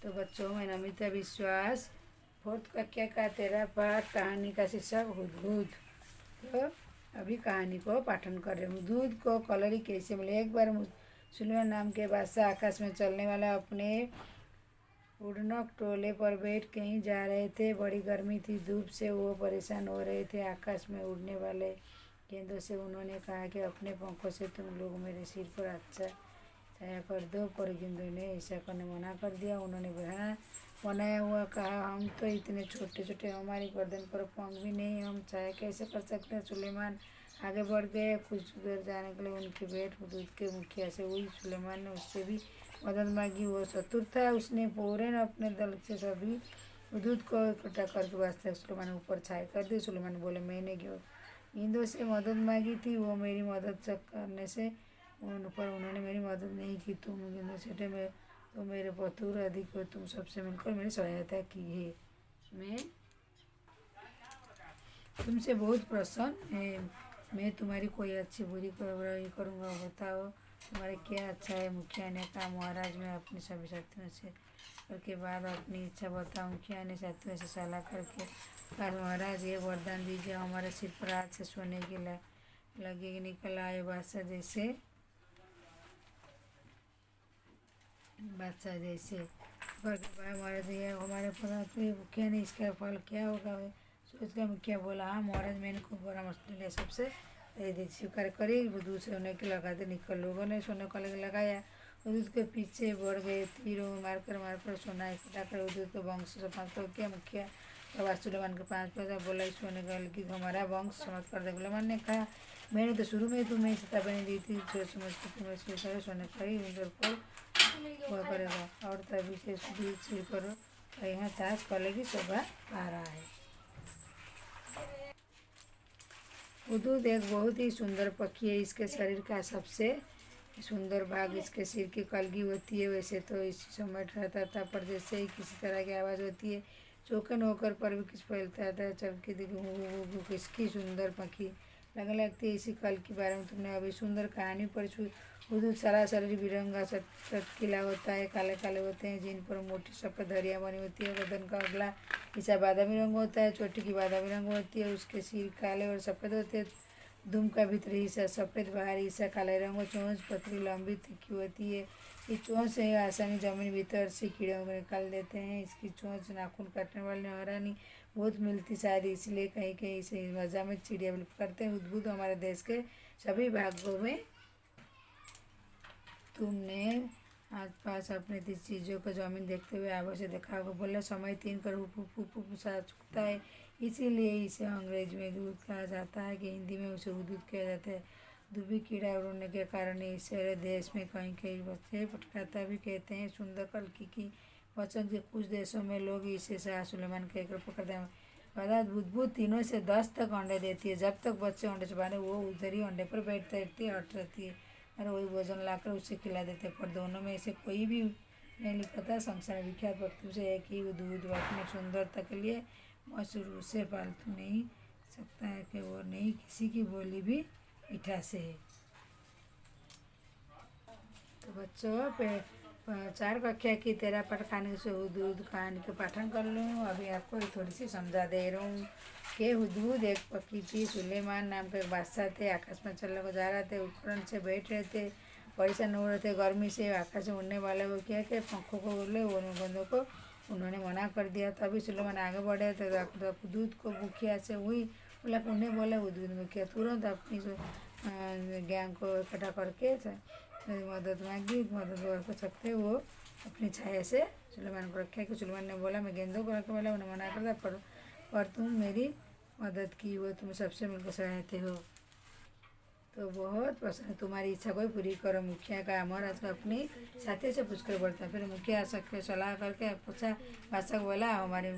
तो बच्चों, मैं नमिता विश्वास, फोर्थ कक्षा का तेरा पाठ, कहानी का शीर्षक हुदहुद। तो अभी कहानी को पाठन कर रहे हूँ। हुदहुद को कलरी कैसे मिले। एक बार सुलेमान नाम के बादशाह आकाश में चलने वाला अपने उड़नक टोले पर बैठ कहीं जा रहे थे। बड़ी गर्मी थी, धूप से वो परेशान हो रहे थे। आकाश में उड़ने वाले गेंदों से उन्होंने कहा कि अपने पंखों से तुम लोग मेरे सिर पर अच्छा छाया कर दो, पर गेंदों ने ऐसा करने मना कर दिया। उन्होंने बनाया हुआ कहा, हम तो इतने छोटे छोटे, हमारी गर्दन पर पंख भी नहीं, हम छाया कैसे कर सकते हैं। सुलेमान आगे बढ़ गए। कुछ दूर जाने के लिए उनकी भेंट हुदहुद के मुखिया से हुई। सुलेमान ने उससे भी मदद मांगी। वो चतुर था, उसने फौरन अपने दल से सभी हुदहुद को इकट्ठा करके वास्ते सुलेमान ऊपर छाया कर दी। सुलेमान बोले, मैंने गेंदों से मदद मांगी थी, वो मेरी मदद करने से पर उन्होंने मेरी मदद नहीं की। तुम गेंदों से में तो मेरे पतुर अधिक हो, तुम सबसे मिलकर मेरी सहायता की है। मैं तुमसे बहुत प्रसन्न है। मैं तुम्हारी कोई अच्छी बुरी बुराई करूँगा, बताओ तुम्हारे क्या अच्छा है। मुखिया ने कहा, महाराज, मैं अपने सभी साथियों से करके बाद अपनी इच्छा बताऊँ। मुखिया ने साथियों से सलाह करके कहा, महाराज, ये वरदान दीजिए, हमारे सिर पर हाथ से सोने के लगे निकल आए बादशाह जैसे महाराज, ये हमारे पर मुखिया ने इसका फल क्या होगा सोच कर मुखिया बोला, हाँ महाराज, मैंने खूब परामर्श लिया, सबसे स्वीकार करी। दूध सोने के लगा दे निकल। लोगों ने सोने को लगाया, दूध के पीछे बढ़ गए। तीरों मारकर सोना इकट्ठा कर दूध के वंश समाप्त हो गया। मुखिया प्रभास सुलेमान के 5 पैसा बोला, इस सोने का कि हमारा वंश समाप्त कर दे। सुलेमान ने कहा, मैंने तो शुरू में तुम्हें चेतावनी दी थी, सोच समझ के तुम्हें स्वीकार सोने का ही पर हुआ करेगा, और तभी से सिर पर यहाँ ताज कले की शोभा पा रहा है। हुदहुद एक बहुत ही सुंदर पक्षी है। इसके शरीर का सबसे सुंदर भाग इसके सिर की कलगी होती है। वैसे तो इसी समय रहता था, पर जैसे ही किसी तरह की आवाज़ होती है, चौकन होकर पर भी कुछ फैलता था। चल के देखो, किसकी सुंदर पक्षी लगती है। इसी कल के बारे में तुमने अभी सुंदर कहानी पढ़ी। हुदहुद सारा शरीर बिरंगा चटकीला होता है, काले काले होते हैं, जिन पर मोटी सफ़ेद धरियाँ बनी होती है। गर्दन का अगला हिस्सा बादामी रंग होता है, चोटी की बादामी रंग होती है। उसके सिर काले और सफ़ेद होते हैं। दुम का भीतरी हिस्सा सफ़ेद, बाहरी हिस्सा काले रंग। चोंच पतली लंबी तीखी होती है। इस चोंच से आसानी जमीन भीतर से कीड़े निकाल देते हैं। इसकी चोंच नाखून काटने वाले हरानी बहुत मिलती, शायद इसलिए कहीं कहीं इसे मज़ा में चिड़िया भी करते हैं। हुदहुद हमारे देश के सभी भागों में तुमने आस पास अपने चीज़ों को जमीन देखते हुए आभा से देखा होगा। बोला, समय 3 कर सा चुकता है, इसीलिए इसे अंग्रेज में दूध कहा जाता है कि हिंदी में उसे हुदहुद कहा जाता है। दुबी कीड़ा उड़ने के कारण इसे देश में कहीं कहीं बच्चे पटकाता भी कहते हैं। सुंदर कलकी की वचन के कुछ देशों में लोग इसे शाह सुलेमान कहकर पकड़ते हैं। बादात बुदबुद 3 से 10 तक अंडे देती है। जब तक बच्चे अंडे से बाहर, वो उधर ही अंडे पर बैठती रहती है, हट रहती है और वही भोजन लाकर उसे खिला देते। पर दोनों में से कोई भी नहीं लिखता। संसार विख्यात वक्तव्य से है कि हुदहुद अपनी सुंदरता के लिए मशहूर, उसे पालतू नहीं सकता है कि वो नहीं किसी की बोली भी मिठास है। तो बच्चों, 4 कक्षा की तेरा पाठ कहानी से हुदहुद कहानी के पाठन कर लूँ। अभी आपको थोड़ी सी समझा दे रहा हूँ कि हुदहुद एक पक्षी थी। सुलेमान नाम के एक बादशाह थे। आकाश में चलने को जा रहे थे, उपकरण से बैठ रहे थे, परेशान हो रहे थे गर्मी से। आकाश से उड़ने वाले वो क्या कि पंखों को उड़े, वो गेंदों को उन्होंने मना कर दिया। तभी सुलेमान आगे बढ़े तो हुदहुद को मुखिया से हुई। उन्हें बोला, हुदहुद मुखिया तुरंत अपनी ज्ञान को इकट्ठा करके मदद मांगी। मदद कर सकते वो अपनी छाया से सुलेमान को रखा कि सुलेमान ने बोला, मैं गेंदों को रखने वाला, उन्हें मना कर दिया, पर तुम मेरी मदद की, वो तुम सबसे मिलकर सहायते हो तो बहुत पसंद है। तुम्हारी इच्छा कोई पूरी करो। मुखिया का महाराज को अपनी साथी से पूछकर बोलता। फिर मुखिया सबके सलाह करके पूछा। बादशाह बोला, हमारे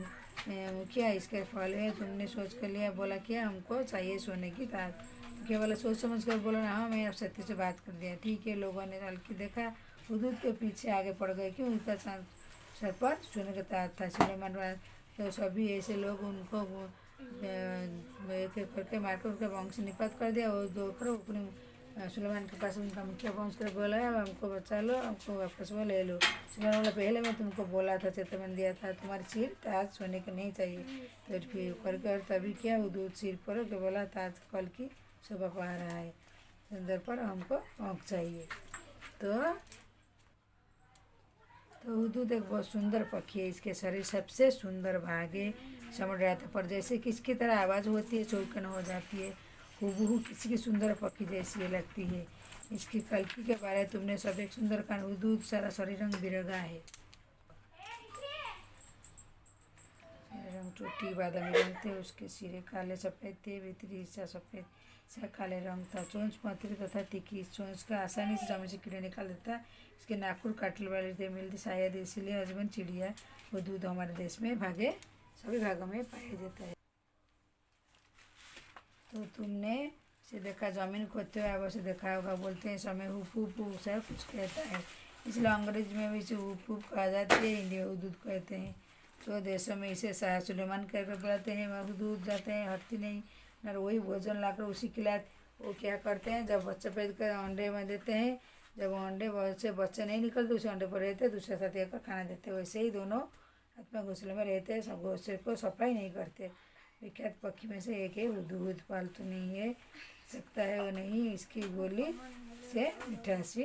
मुखिया, इसके फल है, तुमने सोच कर लिया। बोला, क्या हमको चाहिए सोने की ताज। मुखिया बोला, सोच समझ कर बोला, हाँ, मैं अब साथी से बात कर दिया, ठीक है। लोगों ने हल्की देखा, हुदहुद के पीछे आगे पड़ गए, क्यों उसका सर पर सोने का ताज था। सुलेमान तो सभी ऐसे लोग उनको एक एक करके मारकर उसका वंश निपात कर दिया। और दो पर अपने सुलेमान के पास उनका मुखिया पहुँच कर बोला हमको बचा लो, हमको वापस वो ले लो। सुलेमान बोला पहले मैं तुमको बोला था, चेतावनी दिया था, तुम्हारी सिर ताज सोने के नहीं चाहिए। तो फिर करके और तभी क्या वो दूध सिर पर के बोला ताज कल की शोभा पा रहा है, सुंदर पर हमको पंख चाहिए। तो हुदूद एक बहुत सुंदर पक्षी है, इसके शरीर सबसे सुंदर भाग है, समुद्र रहता पर जैसे किसकी तरह आवाज़ होती है चौकन हो जाती है, हूबहू किसी की सुंदर पक्षी जैसी ये लगती है। इसकी कल्की के बारे में तुमने सब एक सुंदर कान, हुदूद सारा शरीर रंग बिरंगा है, रंग चोटी बादामी रंग थे, उसके सिरे काले सफ़ेद थे, भीतरी हिस्सा सफ़ेद सा काले रंग था, चोंच पतली तथा तीखी, चोंच का आसानी से चमड़े से कीड़े निकाल देता। इसके नाखून काटने वाले थे मिलते, शायद इसीलिए अजमन चिड़िया वो दूध हमारे देश में सभी भागों में पाया जाता है। तो तुमने से देखा जमीन खोदते हुए अब से देखा होगा, बोलते हैं समय हुप हुप से कुछ कहता है, इसलिए अंग्रेज में भी इसे हुप हुप कहा जाता है, हिंदी में हुदूद कहते हैं। तो देशों में इसे शाह सुलेमान कहकर बुलाते हैं। वह हुदूद जाते हैं, हटती नहीं न, वही भोजन लाकर उसी खिलाते। वो क्या करते हैं, जब बच्चे पैदा कर अंडे में देते हैं, जब अंडे से बच्चे नहीं निकलते उसे अंडे पर रहते, दूसरे साथी का खाना देते, वैसे ही दोनों आत्मा घोंसले में रहते हैं, सब घोंसले को सफाई नहीं करते। विख्यात पक्षी में से एक है हुदूद, पालतू नहीं है, सकता है वो नहीं, इसकी बोली से मिठासी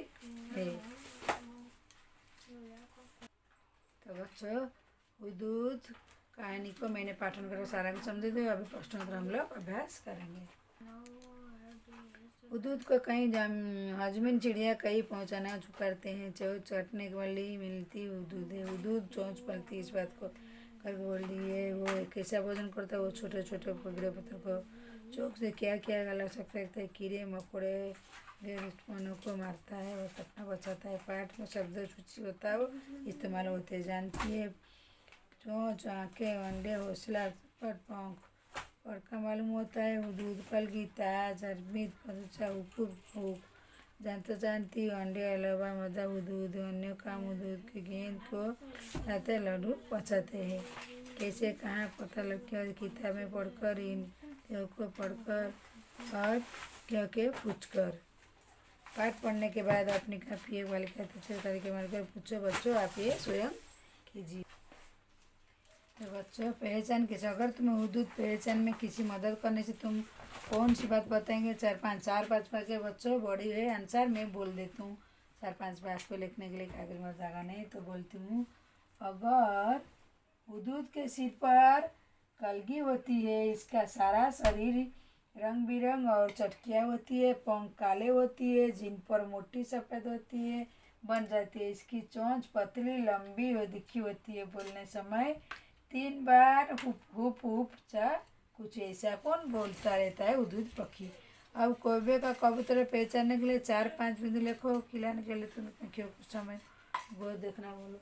है। तो बच्चों हुदूद कहानी को मैंने पाठन करके सारा भी समझे थे, अभी प्रश्नोत्तर हम लोग अभ्यास करेंगे। हुदूद को कहीं हजमिन चिड़िया कहीं पहुँचाना करते हैं, चोंच काटने वाली मिलती हुदूद है, हुदूद चोंच पलती इस बात को करके बोल दी है। वो कैसा भोजन करता है, वो छोटे छोटे गिरे पत्थर को चोक से क्या क्या लग सकता है, कीड़े मकोड़े दुश्मनों को मारता है, वो अपना बचाता है। पाठ में शब्द सूची होता है वो इस्तेमाल होते हैं, जानती है। चोंच, आँखें, अंडे, हौसला, पर पंख और का मालूम होता है। हुदूद कलगी, ताज, अरबित, परुचा, हुक जानती अंडे अलावा मदा हुदूद अन्य काम हुदूद के गेंद को जाते लड्डू पचाते हैं। कैसे कहाँ पता लग गया, किताब में पढ़कर, इन को पढ़कर और क्या के पूछकर। पाठ पढ़ने के बाद अपनी कापी एक वाले का दूसरे तरीके मारकर पूछो बच्चों, आप ये स्वयं कीजिए। तो बच्चों पहचान कैसे, अगर तुम्हें हुदूद पहचान में किसी मदद करने से तुम कौन सी बात बताएंगे। चार पाँच के बच्चों बड़ी है आंसर मैं बोल देती हूँ। 4-5 बात को लिखने के लिए कागज में जगह नहीं तो बोलती हूँ। अगर हुदूद के सिर पर कलगी होती है, इसका सारा शरीर रंग बिरंग और चटकियाँ होती है, पंख काले होती है, जिन पर मोटी सफ़ेद होती है बन जाती है, इसकी चोंच पतली लंबी और दिखी होती है, बोलने समय 3 बार हुप हुप हुप चा कुछ ऐसा कौन बोलता रहता है हुदूद पक्षी। अब कौवे का कबूतर पहचानने के लिए 4-5 बिंदु लिखो, खिलाने के लिए तुम क्यों कुछ समय वो देखना बोलो।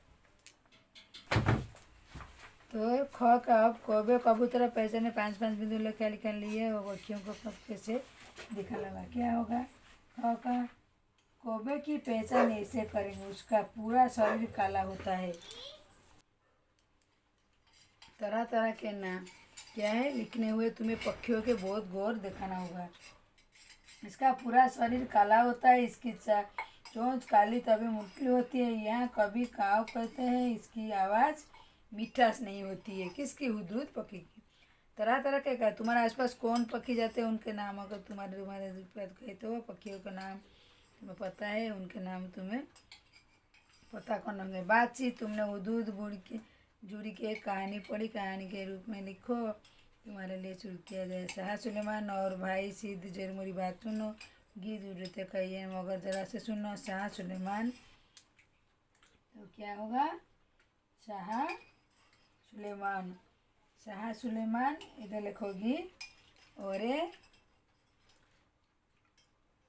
तो ख का अब कौवे कबूतर पहचाने 5-5 बिंदु लिखा लिए और पक्षियों को कब कैसे दिखा लगा क्या होगा। ख का कौवे की पहचान ऐसे करेंगे, उसका पूरा शरीर काला होता है। तरह तरह के नाम क्या है लिखने हुए तुम्हें पक्षियों के बहुत गौर दिखाना होगा। इसका पूरा शरीर काला होता है, इसकी चोंच काली तभी मुटली होती है, यहाँ कभी काव कहते हैं, इसकी आवाज़ मिठास नहीं होती है। किसकी, हुदूद पक्षी की। तरह तरह के क्या, तुम्हारे आसपास कौन पक्षी जाते हैं उनके नाम अगर तुम्हारे कहते हो, पक्षियों का नाम तुम्हें पता है, उनके नाम तुम्हें पता करना होंगे। बातचीत, तुमने हुदूद जुड़ी की एक कहानी पढ़ी, कहानी के रूप में लिखो, तुम्हारे लिए शुरू किया जाए। शाह सुलेमान और भाई सिद्ध जरमुरी बात सुनो, गीत उड़ते कहिए मगर जरा से सुनो। शाह सुलेमान, तो क्या होगा, शाह सुलेमान, शाह सुलेमान इधर लिखोगी, और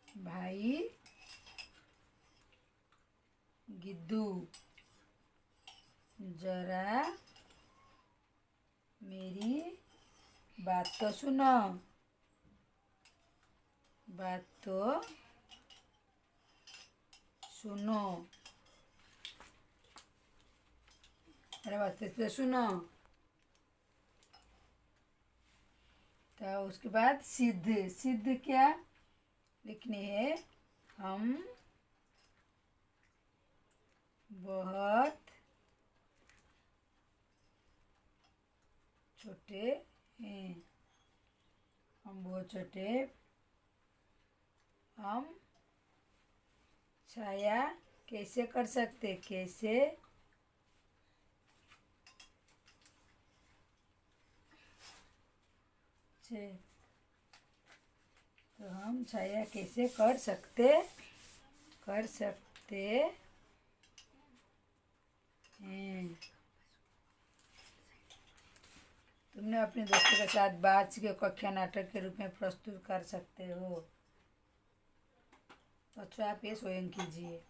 भाई गिद्दू जरा मेरी बात तो सुनो, बात तो सुनो, अरे बात तो सुनो। तो उसके बाद सिद्ध, सिद्ध क्या लिखनी है, हम बहुत छोटे हैं। हम बहुत छोटे। हम छाया कैसे कर सकते, कैसे तो हम छाया कैसे कर सकते हैं। तुमने अपने दोस्तों के साथ बात के कक्षा नाटक के रूप में प्रस्तुत कर सकते हो। अच्छा, आप ये स्वयं कीजिए।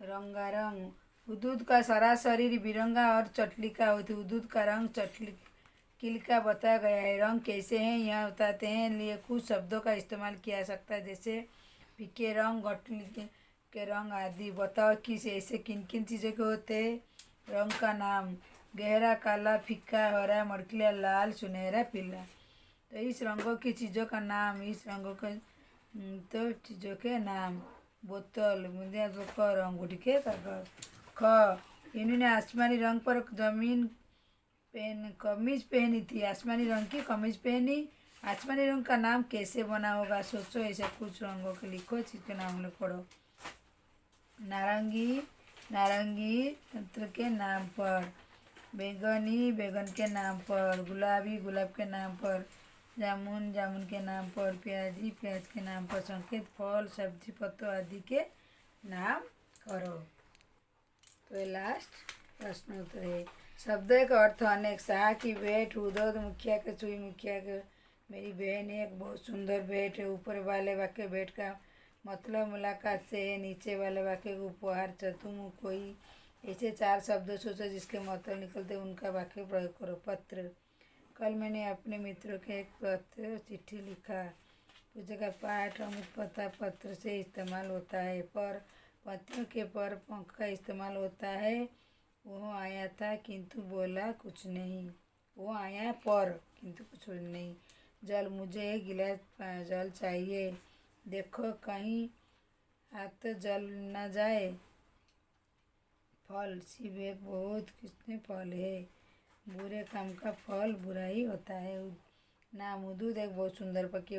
रंगारंग। हुदूद का सारा शरीर बिरंगा और चटलिका होती। हुदूद का रंग चटलिका बताया गया है। रंग कैसे हैं यह बताते हैं लिए कुछ शब्दों का इस्तेमाल किया सकता है, जैसे फीके रंग, गठली के रंग आदि। बताओ किस ऐसे किन किन चीज़ों के होते हैं। रंग का नाम। गहरा काला, फीका हरा, मड़किला लाल, सुनहरा पीला। तो इस रंगों की चीज़ों का नाम। इस रंगों के तो चीज़ों के नाम। बोतल, मुंदिया, जोकर, अंगूठी के कागज। ख, इन्होंने आसमानी रंग पर कमीज पहनी थी। आसमानी रंग की कमीज पहनी। आसमानी रंग का नाम कैसे बना होगा, सोचो। ऐसे कुछ रंगों के लिखो, जिसके नाम लोग पढ़ो। नारंगी, नारंगी तंत्र के नाम पर। बैंगनी, बैंगन के नाम पर। गुलाबी, गुलाब के नाम पर। जामुन, जामुन के नाम पर। प्याजी, प्याज के नाम पर। संकेत, फल, सब्जी, पत्तों आदि के नाम करो। तो लास्ट प्रश्न उत्तर है। शब्द का अर्थ अनेक। शाह की भेंट, उदोद मुखिया के सुई, मुखिया के मेरी बहन एक बहुत सुंदर भेंट है। ऊपर वाले वाक्य भेंट का मतलब मुलाकात से है। नीचे वाले वाक्य को उपहार, चतुर्मुख कोई। ऐसे 4 शब्द सोचो जिसके मतलब निकलते उनका वाक्य प्रयोग करो। पत्र। कल मैंने अपने मित्रों के एक पत्र चिट्ठी लिखा। पूजा का पाठ अमुक पता पत्र से इस्तेमाल होता है। पर पत्रों के पर पंख का इस्तेमाल होता है। वो आया था किंतु बोला कुछ नहीं। वो आया पर किंतु कुछ नहीं। जल, मुझे एक गिलास जल चाहिए। देखो कहीं हाथ जल न जाए। फल, शिव एक बहुत कितने फल है। बुरे काम का फल बुरा ही होता है। नाम, उदूद एक बहुत सुंदर पक्षी।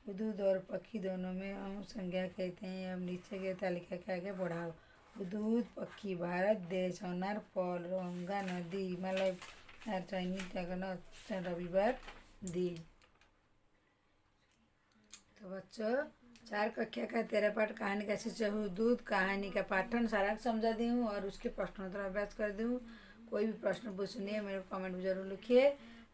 उदूद और पक्षी दोनों में हम संज्ञा कहते हैं। अब नीचे के तालिका के आगे बढ़ाओ। उदूद पक्षी, भारत देश, अनार फल, गंगा नदी, हिमालय, चैनिक जगन्नाथ, रविवार दिन। तो बच्चों, 4 कक्षा का 13 पाठ कहानी का शीर्षक हुदूद। कहानी का पाठन सारांश समझा दी हूँ और उसके प्रश्नोत्तर अभ्यास कर दी हूँ। कोई भी प्रश्न पूछनी है मेरे कमेंट में जरूर लिखिए।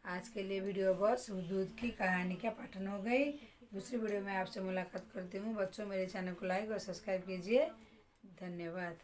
आज के लिए वीडियो बस हुदूद की कहानी का पाठन हो गई। दूसरी वीडियो में आपसे मुलाकात करती हूँ। बच्चों, मेरे चैनल को लाइक और सब्सक्राइब कीजिए। धन्यवाद।